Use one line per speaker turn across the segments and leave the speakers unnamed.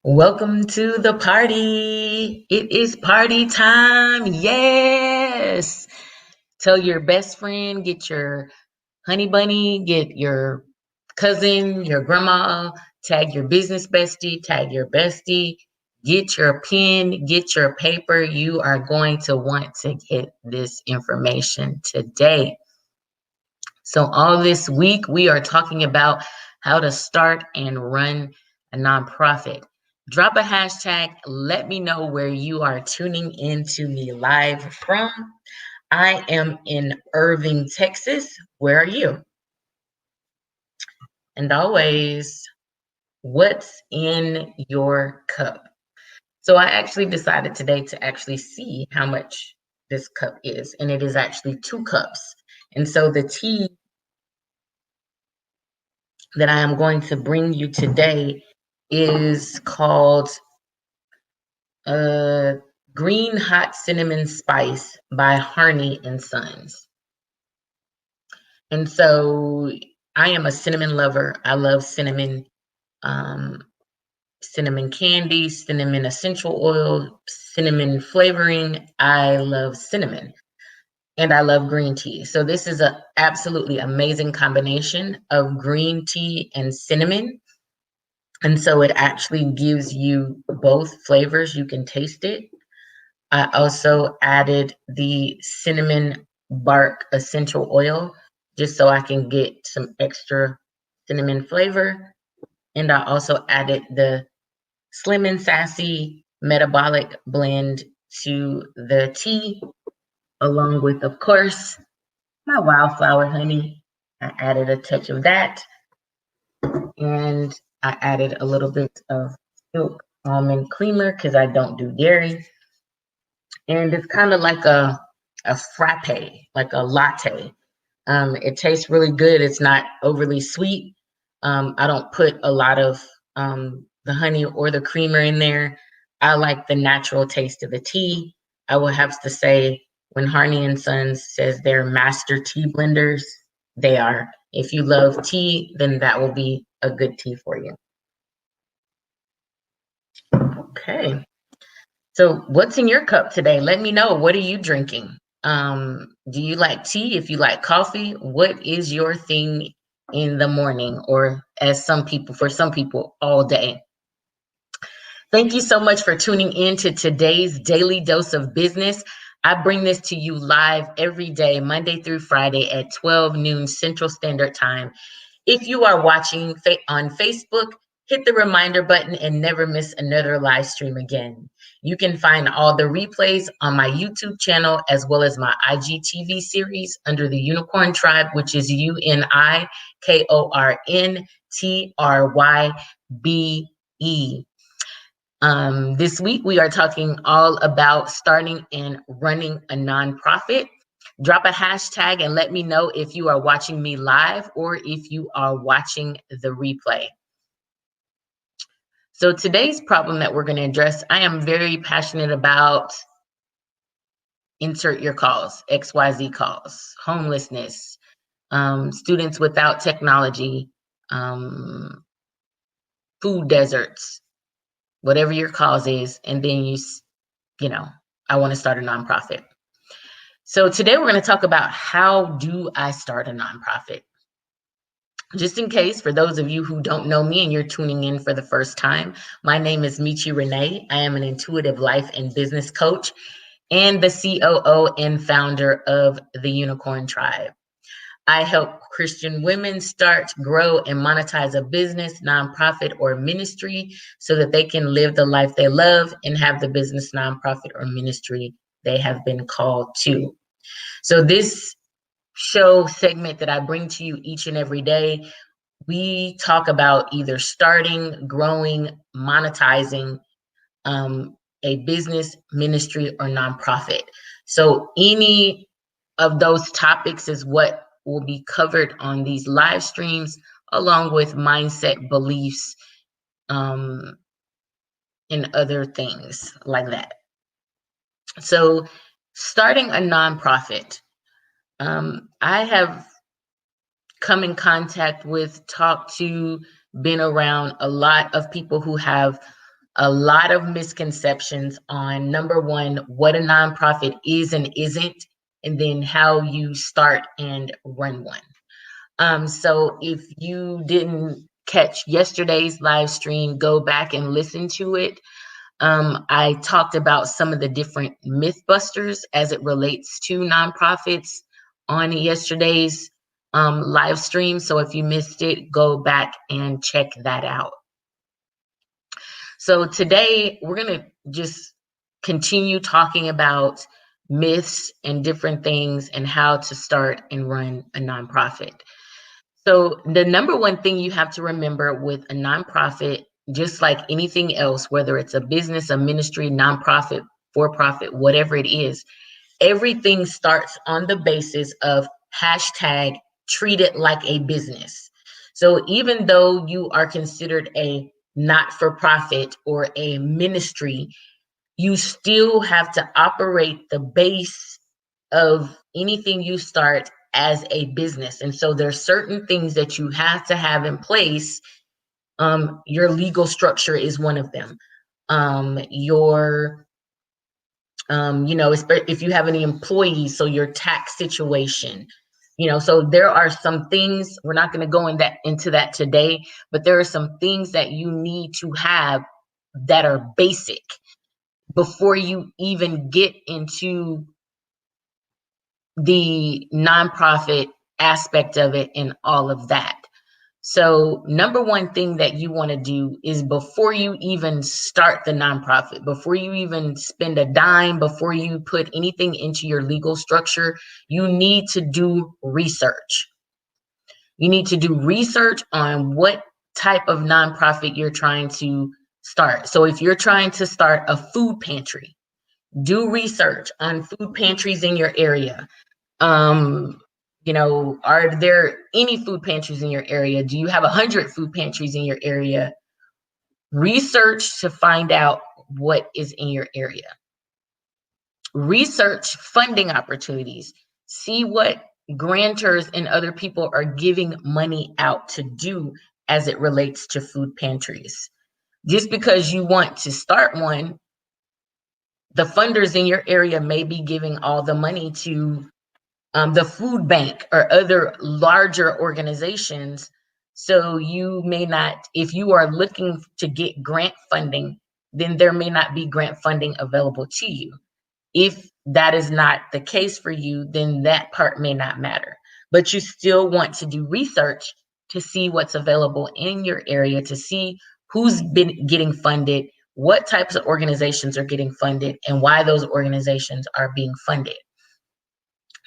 Welcome to the party. It is party time. Yes. Tell your best friend, get your honey bunny, get your cousin, your grandma, tag your business bestie, tag your bestie, get your pen, get your paper. You are going to want to get this information today. So, all this week, we are talking about how to start and run a nonprofit. Drop a hashtag. Let me know where you are tuning in to me live from. I am in Irving, Texas. Where are you? And always, what's in your cup? So, I actually decided today to actually see how much this cup is, and it is actually 2 cups. And so, the tea that I am going to bring you today is called uh, Green Hot Cinnamon Spice by Harney and Sons. And so I am a cinnamon lover. I love cinnamon, um, cinnamon candy, cinnamon essential oil, cinnamon flavoring. I love cinnamon and I love green tea. So this is a absolutely amazing combination of green tea and cinnamon. And so it actually gives you both flavors. You can taste it. I also added the cinnamon bark essential oil just so I can get some extra cinnamon flavor. And I also added the Slim and Sassy metabolic blend to the tea, along with, of course, my wildflower honey. I added a touch of that. And I added a little bit of silk almond creamer because I don't do dairy. And it's kind of like a frappe, like a latte. It tastes really good. It's not overly sweet. I don't put a lot of the honey or the creamer in there. I like the natural taste of the tea. I will have to say, when Harney and Sons says they're master tea blenders, they are. If you love tea, then that will be a good tea for you. Okay. So, what's in your cup today? Let me know. What are you drinking? Do you like tea? If you like coffee, what is your thing in the morning, or as for some people, all day? Thank you so much for tuning in to today's Daily Dose of Business. I bring this to you live every day, Monday through Friday at 12 noon Central Standard Time. If you are watching on Facebook, hit the reminder button and never miss another live stream again. You can find all the replays on my YouTube channel as well as my IGTV series under the Unicorn Tribe, which is UNIKORNTRYBE. This week, we are talking all about starting and running a nonprofit. Drop a hashtag and let me know if you are watching me live or if you are watching the replay. So today's problem that we're going to address, I am very passionate about insert your calls, XYZ calls, homelessness, students without technology, food deserts, whatever your cause is, and then I want to start a nonprofit. So today we're going to talk about how do I start a nonprofit? Just in case, for those of you who don't know me and you're tuning in for the first time, my name is Michi Renee. I am an intuitive life and business coach and the COO and founder of the Unicorn Tribe. I help Christian women start, grow, and monetize a business, nonprofit, or ministry so that they can live the life they love and have the business, nonprofit, or ministry they have been called to. So this show segment that I bring to you each and every day, we talk about either starting, growing, monetizing a business, ministry, or nonprofit. So any of those topics is what will be covered on these live streams, along with mindset, beliefs, and other things like that. So starting a nonprofit, I have come in contact with, talked to, been around a lot of people who have a lot of misconceptions on, number one, what a nonprofit is and isn't, and then how you start and run one. So if you didn't catch yesterday's live stream, go back and listen to it. I talked about some of the different myth busters as it relates to nonprofits on yesterday's live stream. So if you missed it, go back and check that out. So today we're going to just continue talking about myths and different things and how to start and run a nonprofit. So the number one thing you have to remember with a nonprofit, just like anything else, whether it's a business, a ministry, nonprofit, for profit, whatever it is, everything starts on the basis of hashtag treat it like a business. So even though you are considered a not-for-profit or a ministry, you still have to operate the base of anything you start as a business. And so there's certain things that you have to have in place. Your legal structure is one of them. If you have any employees, so your tax situation, so there are some things, we're not going to go into that today, but there are some things that you need to have that are basic before you even get into the nonprofit aspect of it and all of that. So number one thing that you want to do is, before you even start the nonprofit, before you even spend a dime, before you put anything into your legal structure, you need to do research. You need to do research on what type of nonprofit you're trying to start. So if you're trying to start a food pantry, do research on food pantries in your area. Are there any food pantries in your area? Do you have 100 food pantries in your area? Research to find out what is in your area. Research funding opportunities. See what grantors and other people are giving money out to do as it relates to food pantries. Just because you want to start one, the funders in your area may be giving all the money to the food bank or other larger organizations. So you may not, if you are looking to get grant funding, then there may not be grant funding available to you. If that is not the case for you, then that part may not matter. But you still want to do research to see what's available in your area, to see who's been getting funded, what types of organizations are getting funded, and why those organizations are being funded.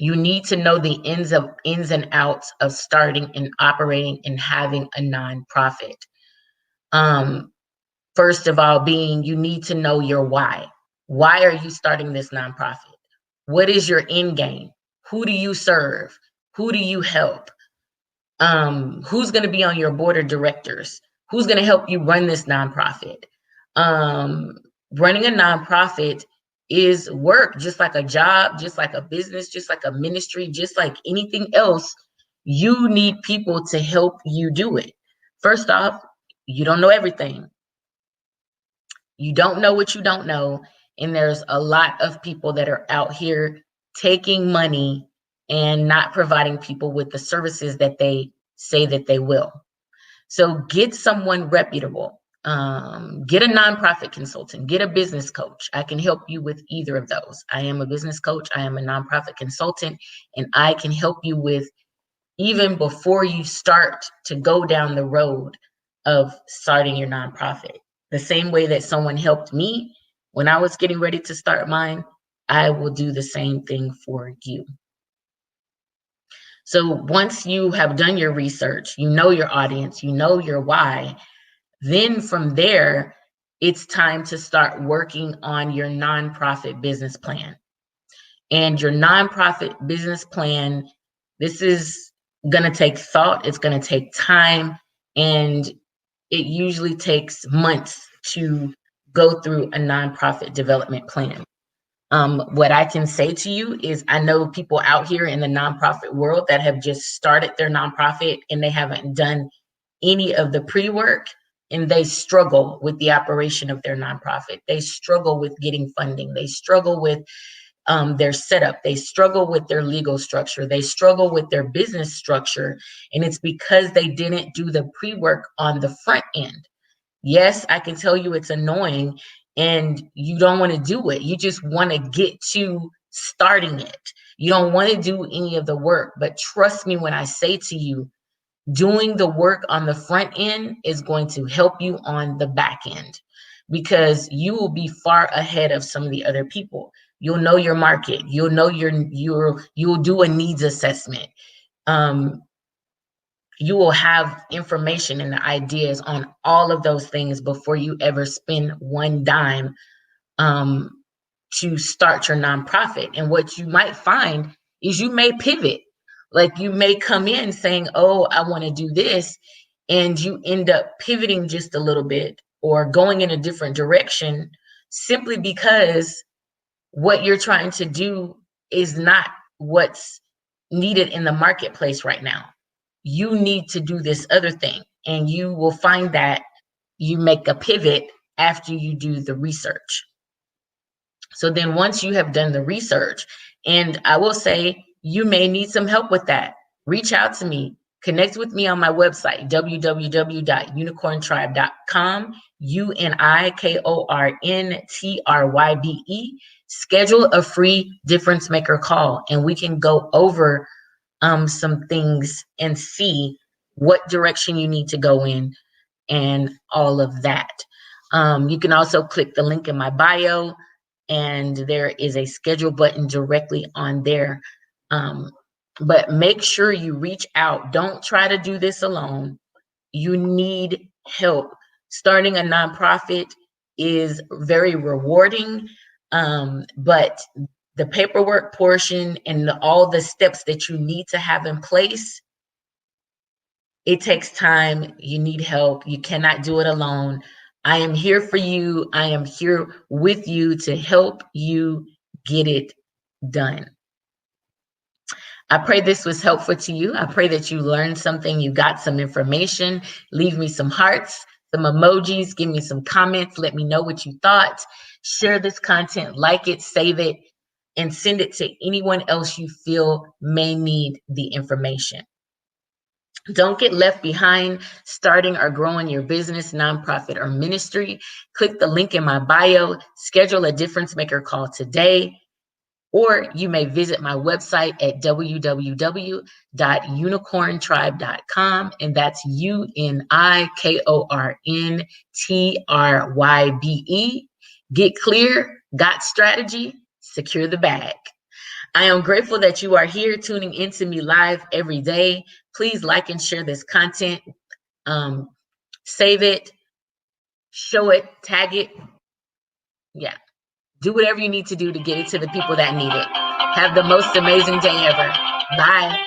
You need to know the ins and outs of starting and operating and having a nonprofit. First of all, you need to know your why. Why are you starting this nonprofit? What is your end game? Who do you serve? Who do you help? Who's going to be on your board of directors? Who's going to help you run this nonprofit? Running a nonprofit is work, just like a job, just like a business, just like a ministry, just like anything else. You need people to help you do it. First off, you don't know everything. You don't know what you don't know. And there's a lot of people that are out here taking money and not providing people with the services that they say that they will. So get someone reputable. Get a nonprofit consultant, get a business coach. I can help you with either of those. I am a business coach, I am a nonprofit consultant, and I can help you with, even before you start to go down the road of starting your nonprofit. The same way that someone helped me when I was getting ready to start mine, I will do the same thing for you. So once you have done your research, you know your audience, you know your why, then from there, it's time to start working on your nonprofit business plan. And your nonprofit business plan, this is going to take thought, it's going to take time, and it usually takes months to go through a nonprofit development plan. What I can say to you is, I know people out here in the nonprofit world that have just started their nonprofit and they haven't done any of the pre-work. and they struggle with the operation of their nonprofit. They struggle with getting funding. They struggle with their setup. They struggle with their legal structure. They struggle with their business structure. And it's because they didn't do the pre-work on the front end. Yes, I can tell you it's annoying and you don't want to do it. You just want to get to starting it. You don't want to do any of the work. But trust me when I say to you, doing the work on the front end is going to help you on the back end, because you will be far ahead of some of the other people. You'll know your market. You'll know you'll do a needs assessment. Um, you will have information and ideas on all of those things before you ever spend one dime um, to start your nonprofit. And what you might find is you may pivot. Like you may come in saying, oh, I want to do this. And you end up pivoting just a little bit or going in a different direction simply because what you're trying to do is not what's needed in the marketplace right now. You need to do this other thing. And you will find that you make a pivot after you do the research. So then once you have done the research, and I will say you may need some help with that, reach out to me, connect with me on my website, www.unicorntribe.com, UNIKORNTRYBE. Schedule a free difference maker call and we can go over some things and see what direction you need to go in and all of that. You can also click the link in my bio, and there is a schedule button directly on there. But make sure you reach out. Don't try to do this alone. You need help. Starting a nonprofit is very rewarding, but the paperwork portion and all the steps that you need to have in place, it takes time. You need help. You cannot do it alone. I am here for you. I am here with you to help you get it done. I pray this was helpful to you. I pray that you learned something, you got some information. Leave me some hearts, some emojis, give me some comments. Let me know what you thought. Share this content, like it, save it, and send it to anyone else you feel may need the information. Don't get left behind starting or growing your business, nonprofit, or ministry. Click the link in my bio, schedule a difference maker call today, or you may visit my website at www.unicorntribe.com, and that's UNIKORNTRYBE. Get clear, got strategy, secure the bag. I am grateful that you are here tuning into me live every day. Please like and share this content. Save it, show it, tag it. Yeah. Do whatever you need to do to get it to the people that need it. Have the most amazing day ever. Bye.